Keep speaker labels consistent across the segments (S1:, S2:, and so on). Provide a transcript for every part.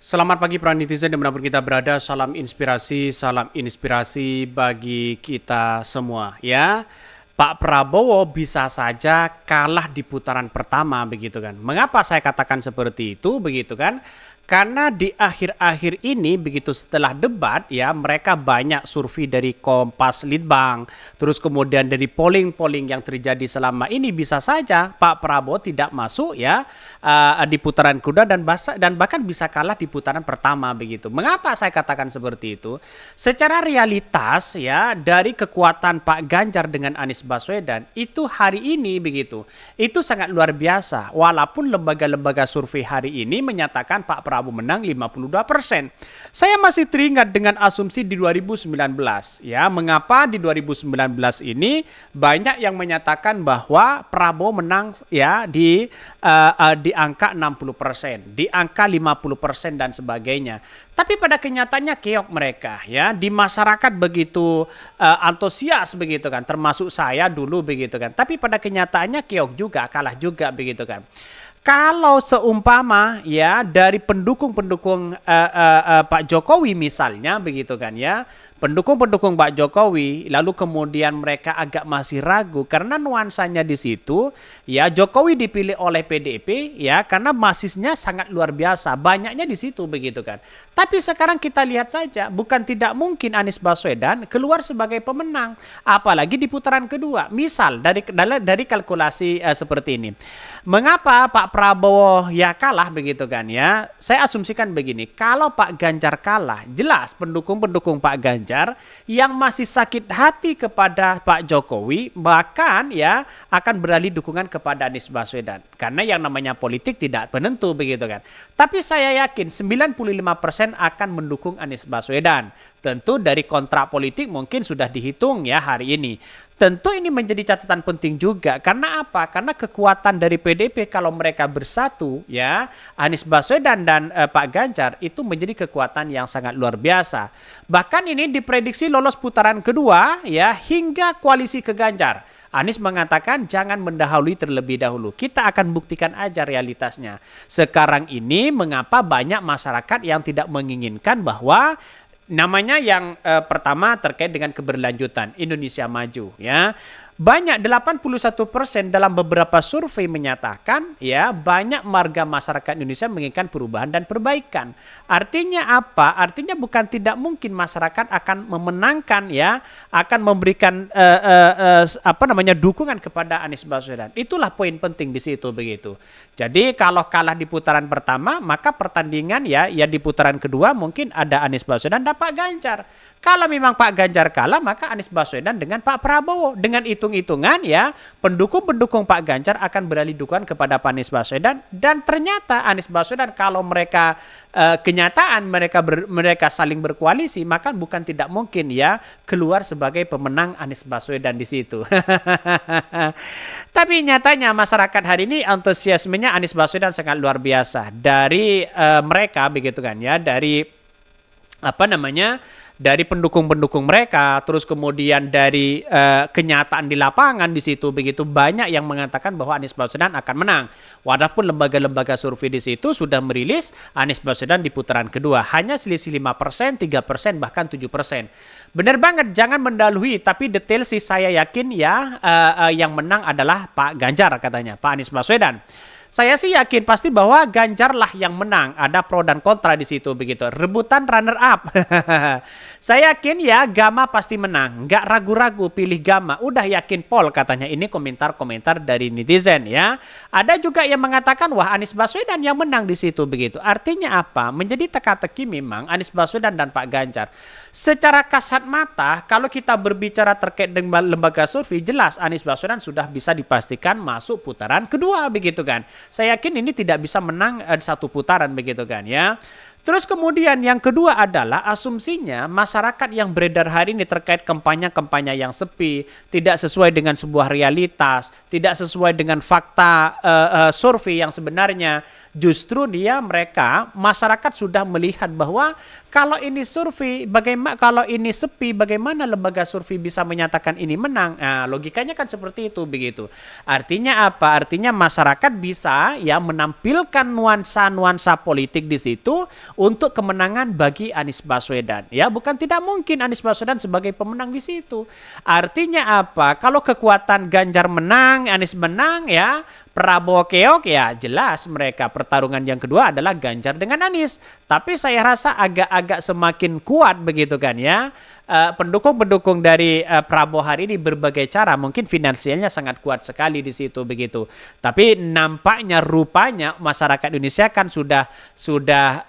S1: Selamat pagi para netizen dimanapun kita berada, salam inspirasi bagi kita semua ya. Pak Prabowo bisa saja kalah di putaran pertama begitu kan. Mengapa saya katakan seperti itu begitu kan? Karena di akhir-akhir ini begitu setelah debat ya mereka banyak survei dari Kompas Litbang, terus kemudian dari polling-polling yang terjadi selama ini bisa saja Pak Prabowo tidak masuk ya di putaran kedua dan bahkan bisa kalah di putaran pertama begitu. Mengapa saya katakan seperti itu? Secara realitas ya dari kekuatan Pak Ganjar dengan Anies Baswedan itu hari ini begitu. Itu sangat luar biasa. Walaupun lembaga-lembaga survei hari ini menyatakan Pak Prabowo menang 52%. Saya masih teringat dengan asumsi di 2019 ya. Mengapa di 2019 ini banyak yang menyatakan bahwa Prabowo menang ya di angka 60%, di angka 50% dan sebagainya. Tapi pada kenyataannya keok mereka ya di masyarakat begitu antusias begitu kan, termasuk saya dulu begitu kan. Tapi pada kenyataannya keok juga, kalah juga begitu kan. Kalau seumpama ya dari pendukung-pendukung Pak Jokowi misalnya begitu kan ya, pendukung-pendukung Pak Jokowi lalu kemudian mereka agak masih ragu karena nuansanya di situ ya Jokowi dipilih oleh PDIP ya karena basisnya sangat luar biasa, banyaknya di situ begitu kan. Tapi sekarang kita lihat saja bukan tidak mungkin Anies Baswedan keluar sebagai pemenang apalagi di putaran kedua. Misal dari kalkulasi seperti ini. Mengapa Pak Prabowo ya kalah begitu kan ya? Saya asumsikan begini, kalau Pak Ganjar kalah, jelas pendukung-pendukung Pak Ganjar yang masih sakit hati kepada Pak Jokowi bahkan ya akan beralih dukungan kepada Anies Baswedan. Karena yang namanya politik tidak penentu begitu kan. Tapi saya yakin 95% akan mendukung Anies Baswedan. Tentu dari kontrak politik mungkin sudah dihitung ya hari ini. Tentu ini menjadi catatan penting juga. Karena apa? Karena kekuatan dari PDIP kalau mereka bersatu ya, Anies Baswedan dan Pak Ganjar itu menjadi kekuatan yang sangat luar biasa. Bahkan ini diprediksi lolos putaran kedua ya hingga koalisi ke Ganjar. Anies mengatakan jangan mendahului terlebih dahulu. Kita akan buktikan aja realitasnya. Sekarang ini mengapa banyak masyarakat yang tidak menginginkan bahwa namanya yang pertama terkait dengan keberlanjutan Indonesia Maju ya. Banyak 81% dalam beberapa survei menyatakan ya banyak warga masyarakat Indonesia menginginkan perubahan dan perbaikan. Artinya apa? Artinya bukan tidak mungkin masyarakat akan memenangkan ya, akan memberikan dukungan kepada Anies Baswedan. Itulah poin penting di situ begitu. Jadi kalau kalah di putaran pertama, maka pertandingan ya di putaran kedua mungkin ada Anies Baswedan dan Pak Ganjar. Kalau memang Pak Ganjar kalah, maka Anies Baswedan dengan Pak Prabowo. Dengan hitung-hitungan ya, pendukung-pendukung Pak Ganjar akan beralih dukungan kepada Pak Anies Baswedan. Dan ternyata Anies Baswedan kalau mereka kenyataan mereka saling berkoalisi, maka bukan tidak mungkin ya keluar sebagai pemenang Anies Baswedan di situ. Tapi nyatanya masyarakat hari ini antusiasmenya Anies Baswedan sangat luar biasa. Dari mereka begitu kan ya, dari dari pendukung-pendukung mereka, terus kemudian dari kenyataan di lapangan di situ begitu banyak yang mengatakan bahwa Anies Baswedan akan menang. Walaupun lembaga-lembaga survei di situ sudah merilis Anies Baswedan di putaran kedua hanya selisih 5%, 3%, bahkan 7%. Benar banget, jangan mendahului, tapi detail sih saya yakin ya yang menang adalah Pak Ganjar katanya, Pak Anies Baswedan. Saya sih yakin pasti bahwa Ganjar lah yang menang. Ada pro dan kontra di situ begitu. Rebutan runner up. Saya yakin ya Gama pasti menang. Nggak ragu-ragu pilih Gama. Udah yakin Pol katanya. Ini komentar-komentar dari netizen ya. Ada juga yang mengatakan wah Anies Baswedan yang menang di situ begitu. Artinya apa? Menjadi teka-teki memang Anies Baswedan dan Pak Ganjar. Secara kasat mata kalau kita berbicara terkait dengan lembaga survei jelas Anies Baswedan sudah bisa dipastikan masuk putaran kedua begitu kan. Saya yakin ini tidak bisa menang satu putaran begitu kan ya. Terus kemudian yang kedua adalah asumsinya masyarakat yang beredar hari ini terkait kampanye-kampanye yang sepi, tidak sesuai dengan sebuah realitas, tidak sesuai dengan fakta survei yang sebenarnya justru mereka masyarakat sudah melihat bahwa kalau ini survei, bagaimana kalau ini sepi, bagaimana lembaga survei bisa menyatakan ini menang? Nah, logikanya kan seperti itu begitu. Artinya apa? Artinya masyarakat bisa ya menampilkan nuansa-nuansa politik di situ untuk kemenangan bagi Anies Baswedan. Ya, bukan tidak mungkin Anies Baswedan sebagai pemenang di situ. Artinya apa? Kalau kekuatan Ganjar menang, Anies menang ya, Prabowo keok ya jelas mereka pertarungan yang kedua adalah Ganjar dengan Anies. Tapi saya rasa agak-agak semakin kuat begitu kan ya. Pendukung-pendukung dari Prabowo hari ini berbagai cara, mungkin finansialnya sangat kuat sekali di situ begitu. Tapi nampaknya rupanya masyarakat Indonesia kan sudah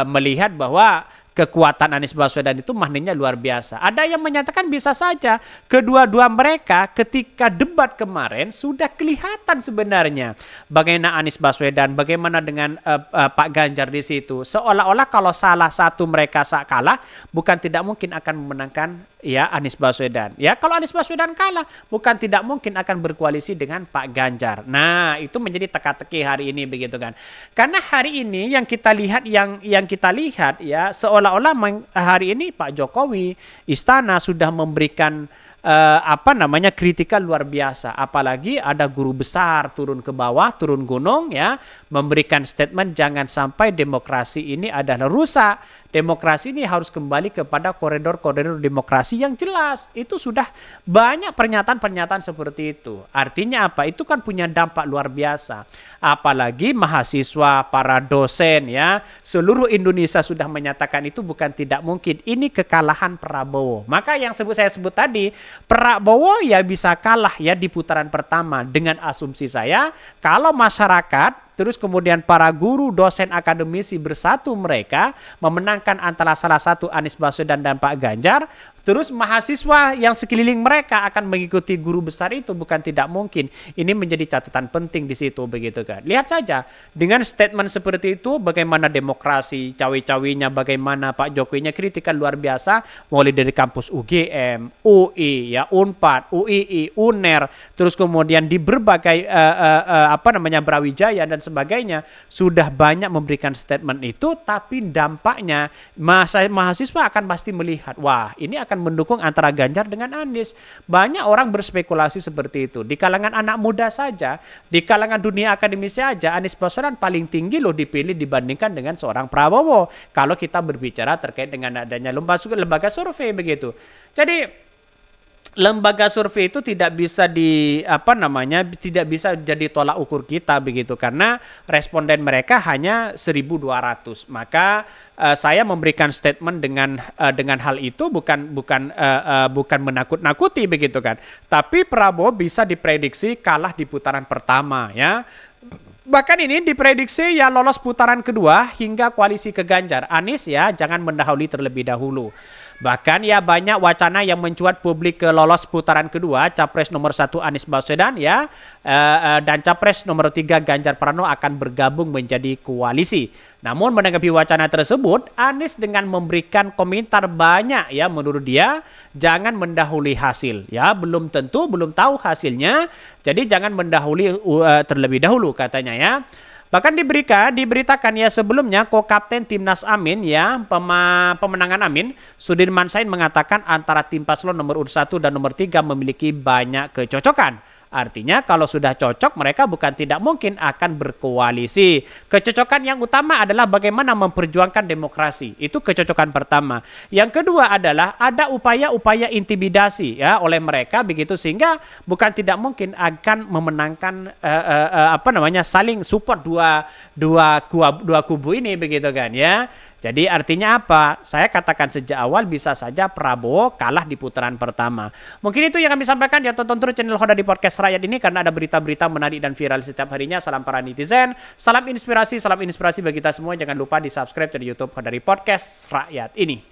S1: melihat bahwa kekuatan Anies Baswedan itu magnetnya luar biasa. Ada yang menyatakan bisa saja kedua-dua mereka ketika debat kemarin sudah kelihatan sebenarnya bagaimana Anies Baswedan, bagaimana dengan Pak Ganjar di situ. Seolah-olah kalau salah satu mereka kalah, bukan tidak mungkin akan memenangkan ya Anies Baswedan. Ya kalau Anies Baswedan kalah, bukan tidak mungkin akan berkoalisi dengan Pak Ganjar. Nah, itu menjadi teka-teki hari ini begitu kan. Karena hari ini yang kita lihat yang kita lihat ya seolah-olah hari ini Pak Jokowi, istana sudah memberikan kritikan luar biasa. Apalagi ada guru besar turun ke bawah, turun gunung ya, memberikan statement jangan sampai demokrasi ini adalah rusak. Demokrasi ini harus kembali kepada koridor-koridor demokrasi yang jelas. Itu sudah banyak pernyataan-pernyataan seperti itu. Artinya apa? Itu kan punya dampak luar biasa. Apalagi mahasiswa, para dosen ya, seluruh Indonesia sudah menyatakan itu bukan tidak mungkin. Ini kekalahan Prabowo. Maka yang saya sebut tadi, Prabowo ya bisa kalah ya di putaran pertama dengan asumsi saya kalau masyarakat terus kemudian para guru, dosen, akademisi bersatu mereka memenangkan antara salah satu Anies Baswedan dan Pak Ganjar. Terus mahasiswa yang sekeliling mereka akan mengikuti guru besar itu bukan tidak mungkin. Ini menjadi catatan penting di situ begitu kan. Lihat saja dengan statement seperti itu bagaimana demokrasi, cawe-cawenya, bagaimana Pak Jokowinya kritikan luar biasa mulai dari kampus UGM, UI, ya Unpad, UII, UNER, terus kemudian di berbagai Brawijaya dan sebagainya sudah banyak memberikan statement itu, tapi dampaknya mahasiswa akan pasti melihat, wah ini akan mendukung antara Ganjar dengan Anies. Banyak orang berspekulasi seperti itu. Di kalangan anak muda saja, di kalangan dunia akademisi saja, Anies Baswedan paling tinggi loh dipilih dibandingkan dengan seorang Prabowo. Kalau kita berbicara terkait dengan adanya lembaga survei begitu. Jadi lembaga survei itu tidak bisa tidak bisa jadi tolak ukur kita begitu karena responden mereka hanya 1.200. Maka saya memberikan statement dengan hal itu bukan menakut-nakuti begitu kan. Tapi Prabowo bisa diprediksi kalah di putaran pertama ya. Bahkan ini diprediksi ya lolos putaran kedua hingga koalisi ke Ganjar. Anies ya jangan mendahului terlebih dahulu. Bahkan ya banyak wacana yang mencuat publik ke lolos putaran kedua, capres nomor 1 Anies Baswedan ya, dan capres nomor 3 Ganjar Pranowo akan bergabung menjadi koalisi. Namun menanggapi wacana tersebut, Anies dengan memberikan komentar banyak ya menurut dia, jangan mendahului hasil ya, belum tahu hasilnya, jadi jangan mendahului terlebih dahulu katanya ya. Bahkan diberitakan ya sebelumnya Kapten Timnas Amin ya pemenangan Amin Sudirman Said mengatakan antara tim paslon nomor urut 1 dan nomor 3 memiliki banyak kecocokan. Artinya kalau sudah cocok mereka bukan tidak mungkin akan berkoalisi. Kecocokan yang utama adalah bagaimana memperjuangkan demokrasi. Itu kecocokan pertama. Yang kedua adalah ada upaya-upaya intimidasi ya oleh mereka begitu sehingga bukan tidak mungkin akan memenangkan saling support dua kubu ini begitu kan ya. Jadi artinya apa? Saya katakan sejak awal bisa saja Prabowo kalah di putaran pertama. Mungkin itu yang kami sampaikan. Ya, tonton terus channel Khodari Podcast Rakyat ini karena ada berita-berita menarik dan viral setiap harinya. Salam para netizen, salam inspirasi bagi kita semua. Jangan lupa di subscribe di YouTube Khodari Podcast Rakyat ini.